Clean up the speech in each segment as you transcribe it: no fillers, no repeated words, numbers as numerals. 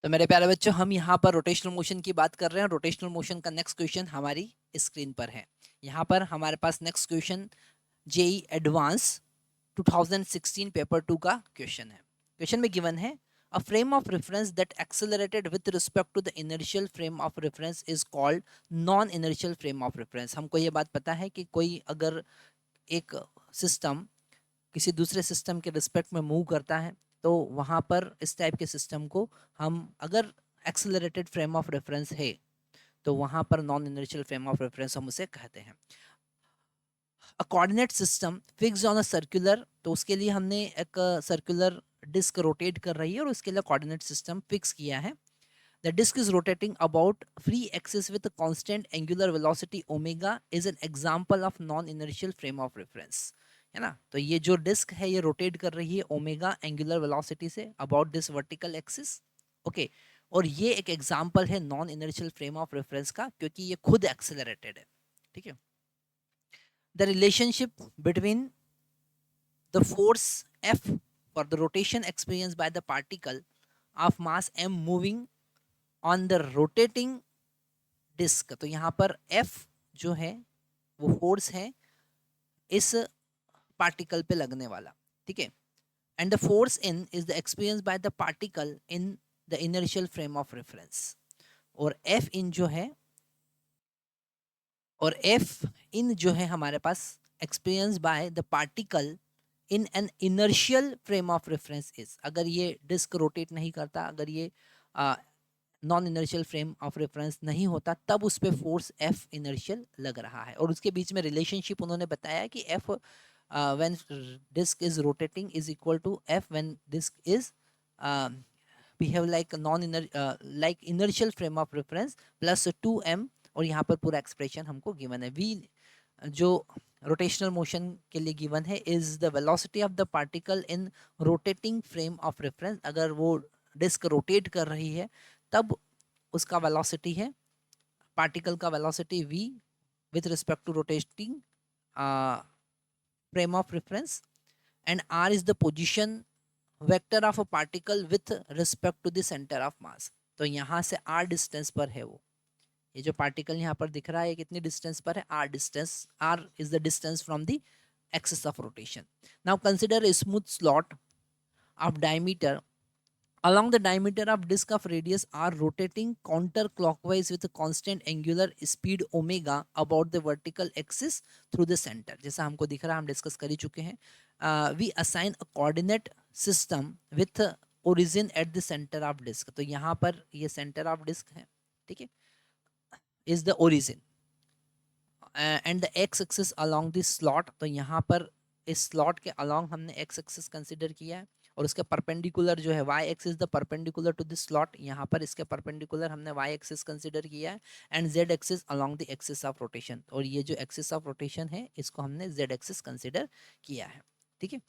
तो मेरे प्यारे बच्चों, हम यहाँ पर रोटेशनल मोशन की बात कर रहे हैं। रोटेशनल मोशन का नेक्स्ट क्वेश्चन हमारी स्क्रीन पर है। यहाँ पर हमारे पास next question JEE advance 2016 paper 2 का क्वेश्चन है। क्वेश्चन में गिवन है a frame of reference that accelerated with respect to the inertial frame of reference is called non inertial frame of reference. हमको ये बात पता है कि कोई अगर एक सिस्टम किसी दूसरे सिस्टम के रिस्पेक्ट में मूव करता है तो वहाँ पर इस टाइप के सिस्टम को हम अगर एक्सेलरेटेड फ्रेम ऑफ रेफरेंस है तो वहाँ पर non inertial frame of reference हम उसे कहते हैं। अ coordinate system fixed on a circular, तो उसके लिए हमने एक सर्कुलर डिस्क रोटेट कर रही है और उसके लिए कोऑर्डिनेट सिस्टम फिक्स किया है। The disc is rotating about free axis with constant angular velocity omega is an example of non inertial frame of reference. है ना, तो ये जो डिस्क है ये रोटेट कर रही है omega angular velocity say about this vertical axis. Okay, और ये एक एग्जांपल है non inertial frame of reference का, क्योंकि ये खुद एक्सेलरेटेड है। ठीक है, the relationship between the force F for the rotation experienced by the particle of mass m moving on the rotating disk, तो यहाँ पर F जो है वो फोर्स है इस पार्टिकल पे लगने वाला। ठीक है, and the force in is the experience by the particle in the inertial frame of reference. और F इन जो है और F इन जो है हमारे पास experience by the particle in an inertial frame of reference is, अगर ये डिस्क रोटेट नहीं करता, अगर ये non inertial frame of reference नहीं होता, तब उस पर फोर्स एफ इनर्शियल लग रहा है। और उसके बीच में रिलेशनशिप उन्होंने बताया कि F when disc is rotating is equal to F when disc is behave like non inner like inertial frame of reference plus 2m। और यहाँ पर पूरा एक्सप्रेशन हमको गिवन है। वी जो रोटेशनल मोशन के लिए गिवन है is the velocity of the particle in rotating frame of reference. अगर वो डिस्क रोटेट कर रही है तब उसका वेलोसिटी है, पार्टिकल का velocity v with respect to rotating frame of reference, and r is the position vector of a particle with respect to the centre of mass. तो यहाँ से r डिस्टेंस पर है वो, ये जो पार्टिकल यहाँ पर दिख रहा है कितनी डिस्टेंस पर है, r distance. r is the distance from the axis of rotation. Now consider a smooth slot of diameter. Along the diameter of disk of radius are rotating counterclockwise with a constant angular speed omega about the vertical axis through the center. जैसा हमको दिख रहा है, हम discuss कर ही चुके हैं। We assign a coordinate system with origin at the center of disk. तो यहाँ पर ये center of disk है, ठीक है, is the origin and the x axis along this slot. तो यहाँ पर इस स्लॉट के अलोंग हमने एक्स एक्सिस कंसिडर किया है और उसके परपेंडिकुलर जो है Y axis the perpendicular to this slot, यहाँ पर इसके परपेंडिकुलर हमने वाई एक्सिस कंसिडर किया है and Z axis along the axis of rotation. और ये जो एक्सिस ऑफ रोटेशन है इसको हमने जेड एक्सिस कंसिडर किया है। ठीक है,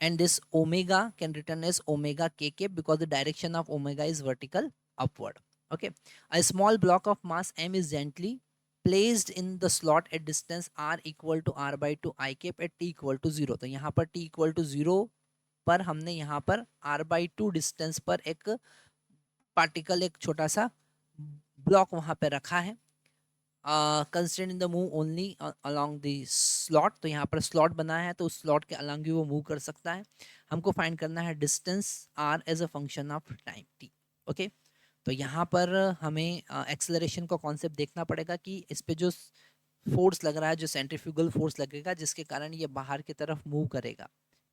and this omega can written as omega kk because the direction of omega is vertical upward. Okay, a small block of mass m is gently placed in the slot at distance r equal to r by 2 I cap at t equal to 0। तो यहाँ पर t equal to 0 पर हमने यहाँ पर r by 2 distance पर एक particle, एक छोटा सा ब्लॉक वहाँ पे रखा है। Constant in the move only along the slot, तो यहाँ पर स्लॉट बना है तो उस स्लॉट के अलॉन्ग भी वो मूव कर सकता है। हमको फाइंड करना है distance R as a function of time T. Okay, तो यहाँ पर हमें एक्सेलरेशन का कॉन्सेप्ट देखना पड़ेगा कि इस पे जो फोर्स लग रहा है, जो सेंट्रीफ्यूगल फोर्स लगेगा जिसके कारण ये बाहर की तरफ मूव करेगा,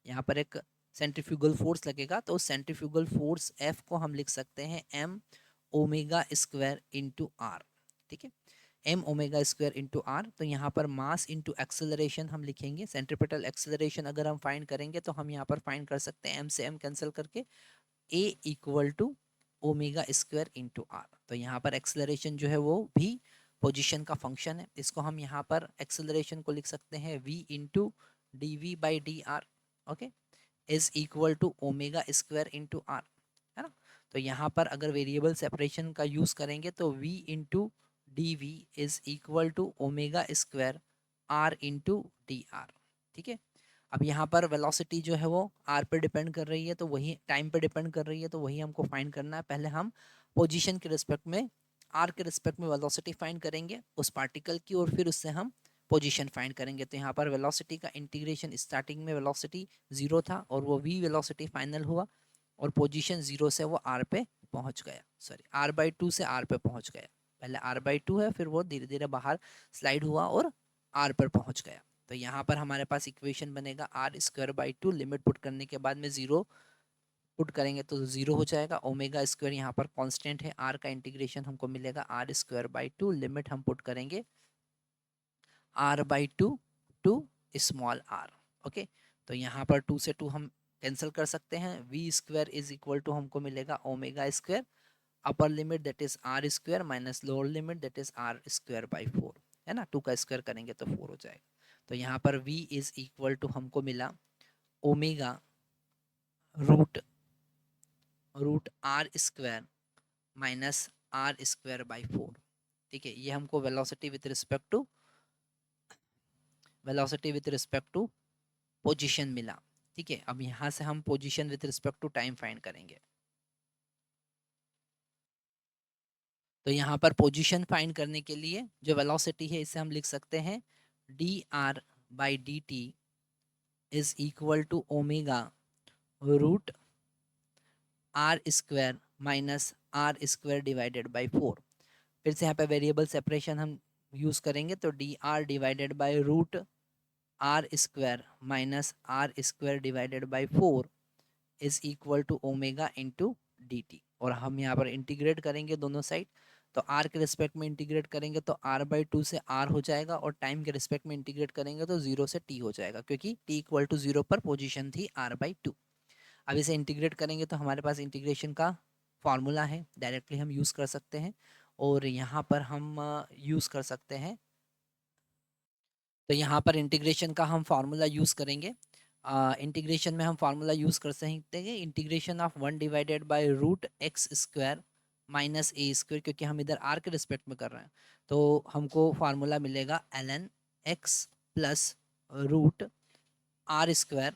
यहाँ पर एक सेंट्रीफ्यूगल फोर्स लगेगा, तो उस सेंट्रीफ्यूगल फोर्स एफ को हम लिख सकते हैं M omega square into R. ठीक है, M omega square into R. तो यहाँ पर मास इंटू एक्सेलरेशन हम लिखेंगे। सेंट्रीपिटल एक्सेलरेशन अगर हम फाइंड करेंगे तो हम यहाँ पर फाइंड कर सकते हैं एम से एम कैंसिल करके a equal to omega square into R. तो यहाँ पर एक्सेलरेशन जो है वो भी पोजिशन का फंक्शन है, इसको हम यहाँ पर एक्सेलरेशन को लिख सकते हैं V into D V by D R. Okay, is equal to omega square into R, है ना। तो यहाँ पर अगर वेरिएबल सेपरेशन का यूज करेंगे तो v into D V is equal to omega square R into D R. ठीक है, अब यहाँ पर वेलोसिटी जो है वो आर पे डिपेंड कर रही है, तो वही टाइम पे डिपेंड कर रही है, तो वही हमको फाइंड करना है। पहले हम पोजीशन के रिस्पेक्ट में, आर के रिस्पेक्ट में वेलोसिटी फाइंड करेंगे उस पार्टिकल की, और फिर उससे हम पोजीशन फाइंड करेंगे। तो यहाँ पर वेलोसिटी का इंटीग्रेशन, स्टार्टिंग में वेलोसिटी 0 था और वो v वेलोसिटी फाइनल हुआ, और पोजीशन 0 से वो आर पे पहुंच गया, सॉरी r/2 से आर पे पहुंच गया। पहले r/2 है, फिर वो धीरे धीरे बाहर स्लाइड हुआ और आर पर पहुंच गया। तो यहाँ पर हमारे पास इक्वेशन बनेगा r²/2, लिमिट पुट करने के बाद में 0 पुट करेंगे तो 0 हो जाएगा। ओमेगा स्क्वायर यहाँ पर कांस्टेंट है, r का इंटीग्रेशन हमको मिलेगा r²/2, लिमिट हम पुट करेंगे r/2 to small r। Okay, तो यहाँ पर 2 से 2 हम कैंसिल कर सकते हैं। v² इज इक्वल टू हमको मिलेगा omega square, upper limit that is r² minus lower limit that is r²/4, है ना। 2 का स्क्वायर करेंगे तो 4 हो जाएगा। तो यहाँ पर v इज इक्वल टू हमको मिला omega root r² minus r²/4। ठीक है, ये हमको velocity with respect to position मिला। ठीक है, अब यहाँ से हम position with respect to time find करेंगे। तो यहाँ पर पोजीशन फाइंड करने के लिए जो वेलोसिटी है इसे हम लिख सकते हैं dr/dt is equal to omega root r² minus r² divided by 4। फिर से यहाँ पे वेरिएबल सेपरेशन हम यूज करेंगे, तो dr divided by root r² minus r² divided by 4 is equal to omega into dt। और हम यहाँ पर इंटीग्रेट करेंगे दोनों साइड, तो r के रिस्पेक्ट में इंटीग्रेट करेंगे तो r/2 से r हो जाएगा, और टाइम के रिस्पेक्ट में इंटीग्रेट करेंगे तो 0 से t हो जाएगा, क्योंकि t इक्वल टू 0 पर पोजीशन थी r/2। अब इसे इंटीग्रेट करेंगे तो हमारे पास इंटीग्रेशन का फॉर्मूला है, डायरेक्टली हम यूज़ कर सकते हैं, और यहाँ पर हम यूज़ कर सकते हैं। तो यहाँ पर इंटीग्रेशन का हम फार्मूला यूज़ करेंगे। इंटीग्रेशन में हम फार्मूला यूज़ कर सकते हैं integration of 1 divided by root x² minus a², क्योंकि हम इधर r के रिस्पेक्ट में कर रहे हैं, तो हमको फार्मूला मिलेगा ln x plus root r²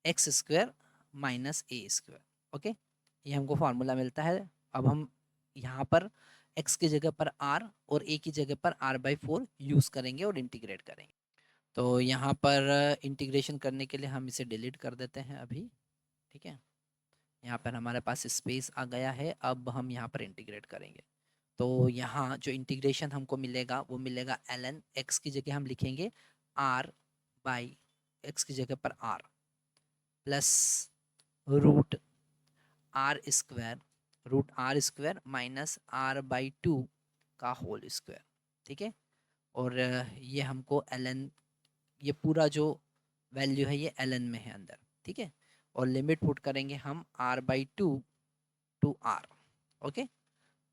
x² minus a²। Okay, ये हमको फार्मूला मिलता है। अब हम यहाँ पर x की जगह पर r और a की जगह पर r/4 यूज़ करेंगे और इंटीग्रेट करेंगे। तो यहाँ पर इंटीग्रेशन करने के लिए हम इसे डिलीट कर देते हैं अभी। ठीक है, यहाँ पर हमारे पास स्पेस आ गया है। अब हम यहाँ पर इंटीग्रेट करेंगे, तो यहाँ जो इंटीग्रेशन हमको मिलेगा वो मिलेगा ln x की जगह हम लिखेंगे r बाई x की जगह पर r plus root R square minus r/2 का होल स्क्वायर। ठीक है, और ये हमको ln, ये पूरा जो वैल्यू है ये ln में है अंदर। ठीक है, और लिमिट पुट करेंगे हम r/2 टू r। ओके,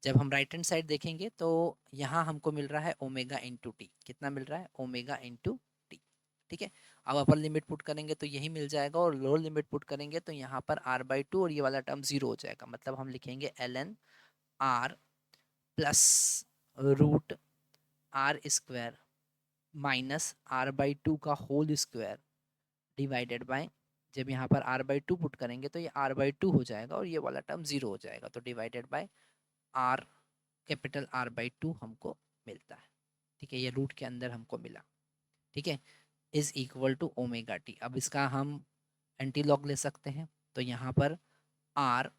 जब हम राइट हैंड साइड देखेंगे तो यहाँ हमको मिल रहा है ओमेगा इंटू टी। कितना मिल रहा है? Omega into T. ठीक है, अब अपर लिमिट पुट करेंगे तो यही मिल जाएगा, और लोअर लिमिट पुट करेंगे तो यहाँ पर r/2 और ये वाला टर्म 0 हो जाएगा। मतलब हम लिखेंगे ln r plus root r² minus r/2 का होल स्क्वायर डिवाइडेड बाय, जब यहाँ पर r/2 पुट करेंगे तो ये r/2 हो जाएगा और ये वाला टर्म 0 हो जाएगा, तो divided by r, capital R/2 हमको मिलता है। ठीक है, ये रूट के अंदर हमको मिला। ठीक है, is equal to omega T. अब इसका हम एंटी लॉग ले सकते हैं, तो यहाँ पर r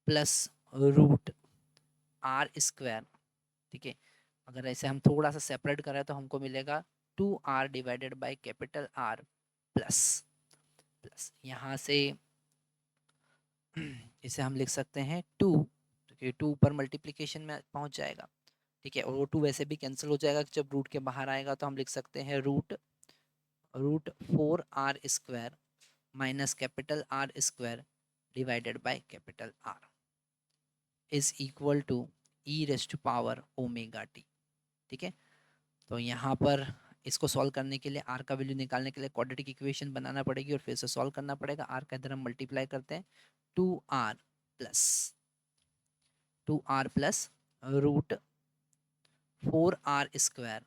प्लस रूट r²। ठीक है, अगर ऐसे हम थोड़ा सा सेपरेट करें तो हमको मिलेगा 2r divided by capital R plus plus यहाँ से इसे हम लिख सकते हैं 2, क्योंकि 2 ऊपर मल्टीप्लिकेशन में पहुंच जाएगा। ठीक है, और वो 2 वैसे भी कैंसिल हो जाएगा जब रूट के बाहर आएगा, तो हम लिख सकते हैं root 4r² minus capital R² divided by capital R is equal to e⁻⁻टी। ठीक है, तो यहाँ पर इसको सॉल्व करने के लिए r का वैल्यू निकालने के लिए क्वाड्रेटिक इक्वेशन बनाना पड़ेगी और फिर से सॉल्व करना पड़ेगा। r का इधर हम मल्टीप्लाई करते हैं 2r plus root 4r²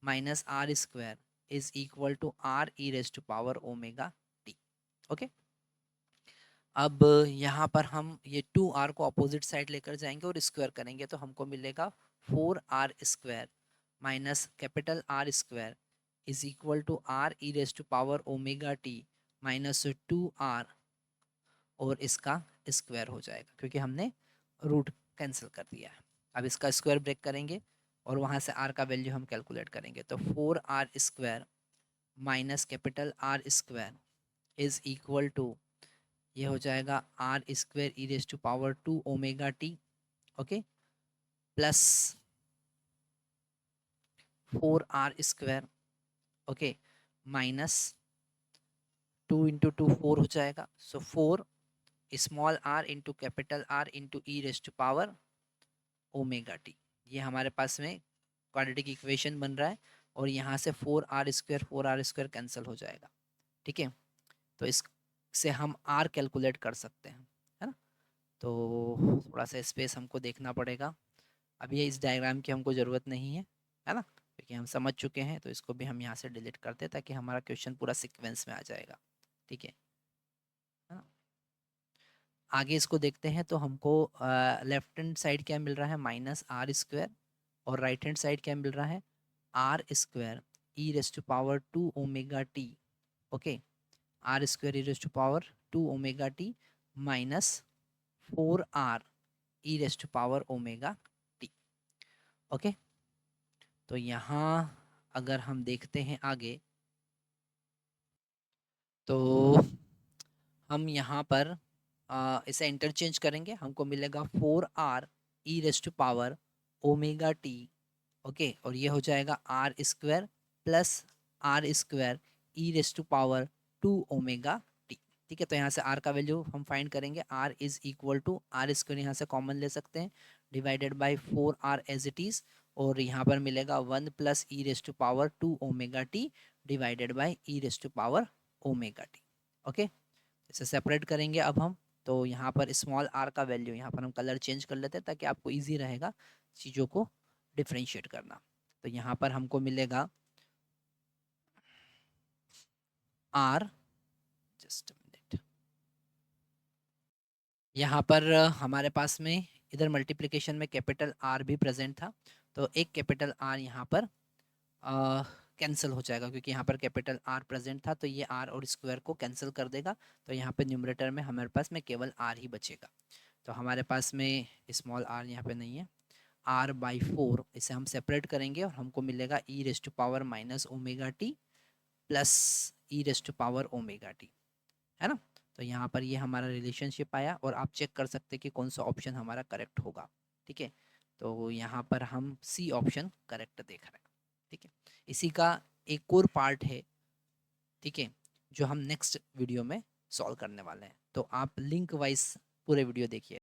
minus r² is equal to R E raise to power omega T. Okay, अब यहाँ पर हम ये 2r को अपोजिट साइड लेकर जाएंगे और स्क्वायर करेंगे तो हमको मिलेगा 4r square minus capital R square is equal to R E raise to power omega T minus 2r, और इसका स्क्वायर हो जाएगा क्योंकि हमने रूट कैंसिल कर दिया है। अब इसका स्क्वायर ब्रेक करेंगे और वहाँ से r का वैल्यू हम कैलकुलेट करेंगे तो 4r square minus capital R square is equal to, ये हो जाएगा R square E raise to power 2 omega T, okay, plus 4r square, okay, minus 2 into 2 4 हो जाएगा, so 4 small r into capital R into E raise to power omega T. ये हमारे पास में quadratic equation बन रहा है और यहाँ से 4r स्क्वायर कैंसिल हो जाएगा। ठीक है, तो इससे हम r कैलकुलेट कर सकते हैं, है ना। तो थोड़ा सा स्पेस हमको देखना पड़ेगा, अभी इस डायग्राम की हमको ज़रूरत नहीं है ना, क्योंकि हम समझ चुके हैं। तो इसको भी हम यहाँ से डिलीट करते हैं ताकि हमारा क्वेश्चन पूरा सीक्वेंस में आ जाएगा। ठीक है ना। आगे इसको देखते हैं तो हमको लेफ्ट हैंड साइड क्या मिल रहा है, माइनस आर स्क्वायर, और राइट हैंड साइड क्या मिल रहा है, R square E raise to power 2 omega T, okay, R square E raise to power 2 omega T minus 4r E raise to power omega T. Okay, तो यहाँ अगर हम देखते हैं आगे तो हम यहाँ पर इसे इंटरचेंज करेंगे, हमको मिलेगा 4r E raise to power omega T, okay, और ये हो जाएगा R square plus R square E raise to power 2 omega T. ठीक है, तो यहाँ से r का वैल्यू हम फाइंड करेंगे, r is equal to R square यहाँ से कॉमन ले सकते हैं, divided by 4r as it is, और यहाँ पर मिलेगा 1 plus E raise to power 2 omega T divided by E raise to power omega T. Okay, इसे सेपरेट करेंगे अब हम, तो यहाँ पर स्मॉल r का वैल्यू यहाँ पर हम कलर चेंज कर लेते हैं ताकि आपको ईजी रहेगा चीज़ों को डिफ्रेंशिएट करना। तो यहाँ पर हमको मिलेगा r, जस्ट मिनट, यहाँ पर हमारे पास में इधर मल्टीप्लिकेशन में कैपिटल R भी प्रेजेंट था, तो एक कैपिटल R यहाँ पर कैंसिल हो जाएगा क्योंकि यहाँ पर कैपिटल R प्रेजेंट था, तो ये R और स्क्वायर को कैंसिल कर देगा, तो यहाँ पे न्यूमरेटर में हमारे पास में केवल R ही बचेगा। तो हमारे पास में स्मॉल r यहाँ पे नहीं है, r/4 इसे हम सेपरेट करेंगे और हमको मिलेगा e raise to power minus omega t plus E raise to power omega t, है ना। तो यहाँ पर ये हमारा रिलेशनशिप आया और आप चेक कर सकते हैं कि कौन सा ऑप्शन हमारा करेक्ट होगा। ठीक है, तो यहाँ पर हम सी ऑप्शन करेक्ट देख रहे हैं। ठीक है, इसी का एक और पार्ट है, ठीक है, जो हम नेक्स्ट वीडियो में सॉल्व करने वाले हैं, तो आप लिंक वाइज पूरे वीडियो देखिए।